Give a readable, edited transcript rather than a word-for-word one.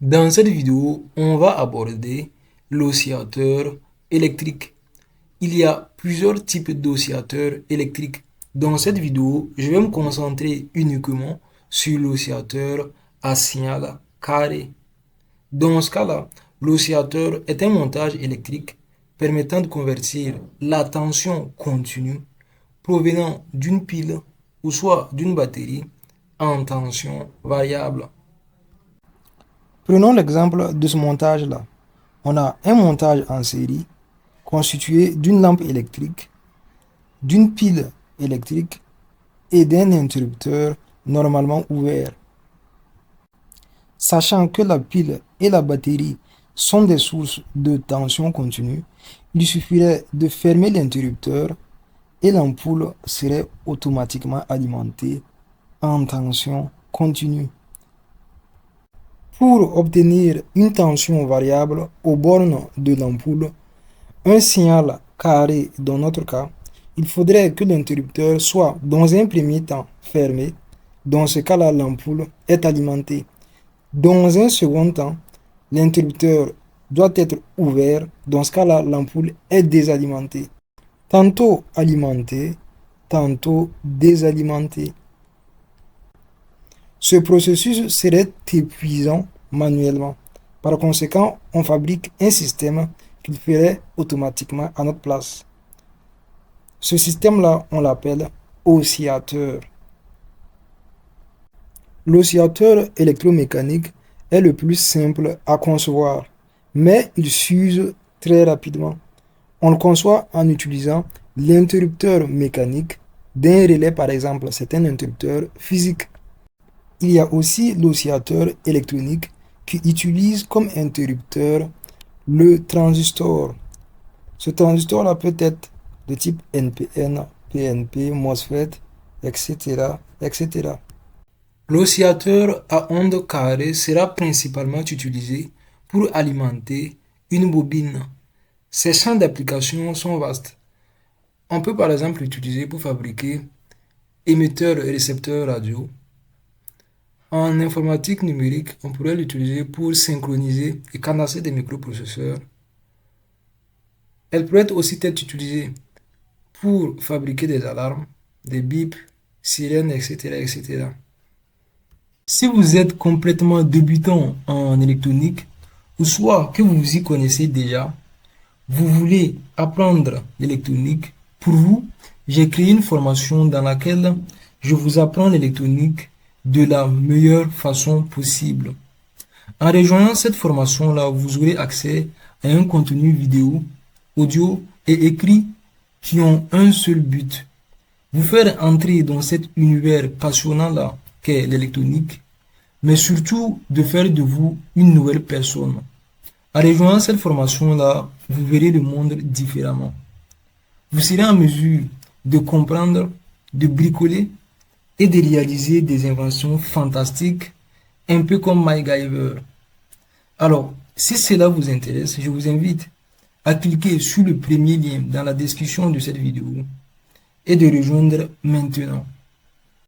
Dans cette vidéo, on va aborder l'oscillateur électrique. Il y a plusieurs types d'oscillateurs électriques. Dans cette vidéo, je vais me concentrer uniquement sur l'oscillateur à signal carré. Dans ce cas-là, l'oscillateur est un montage électrique permettant de convertir la tension continue provenant d'une pile ou soit d'une batterie en tension variable. Prenons l'exemple de ce montage-là. On a un montage en série constitué d'une lampe électrique, d'une pile électrique et d'un interrupteur normalement ouvert. Sachant que la pile et la batterie sont des sources de tension continue, il suffirait de fermer l'interrupteur et l'ampoule serait automatiquement alimentée en tension continue. Pour obtenir une tension variable aux bornes de l'ampoule, un signal carré dans notre cas, il faudrait que l'interrupteur soit dans un premier temps fermé. Dans ce cas-là, l'ampoule est alimentée. Dans un second temps, l'interrupteur doit être ouvert. Dans ce cas-là, l'ampoule est désalimentée. Tantôt alimentée, tantôt désalimentée. Ce processus serait épuisant manuellement. Par conséquent, on fabrique un système qu'il ferait automatiquement à notre place. Ce système-là, on l'appelle oscillateur. L'oscillateur électromécanique est le plus simple à concevoir, mais il s'use très rapidement. On le conçoit en utilisant l'interrupteur mécanique d'un relais, par exemple. C'est un interrupteur physique. Il y a aussi l'oscillateur électronique qui utilise comme interrupteur le transistor. Ce transistor-là peut être de type NPN, PNP, MOSFET, etc., etc. L'oscillateur à ondes carrées sera principalement utilisé pour alimenter une bobine. Ses champs d'application sont vastes. On peut par exemple l'utiliser pour fabriquer émetteurs et récepteurs radio. En informatique numérique, on pourrait l'utiliser pour synchroniser et cadenasser des microprocesseurs. Elle pourrait aussi être utilisée pour fabriquer des alarmes, des bips, sirènes, etc., etc. Si vous êtes complètement débutant en électronique, ou soit que vous vous y connaissez déjà, vous voulez apprendre l'électronique, pour vous, j'ai créé une formation dans laquelle je vous apprends l'électronique de la meilleure façon possible. En rejoignant cette formation-là, vous aurez accès à un contenu vidéo, audio et écrit qui ont un seul but: vous faire entrer dans cet univers passionnant-là qu'est l'électronique, mais surtout de faire de vous une nouvelle personne. En rejoignant cette formation-là, vous verrez le monde différemment. Vous serez en mesure de comprendre, de bricoler et de réaliser des inventions fantastiques, un peu comme MacGyver. Alors, si cela vous intéresse, je vous invite à cliquer sur le premier lien dans la description de cette vidéo et de rejoindre maintenant.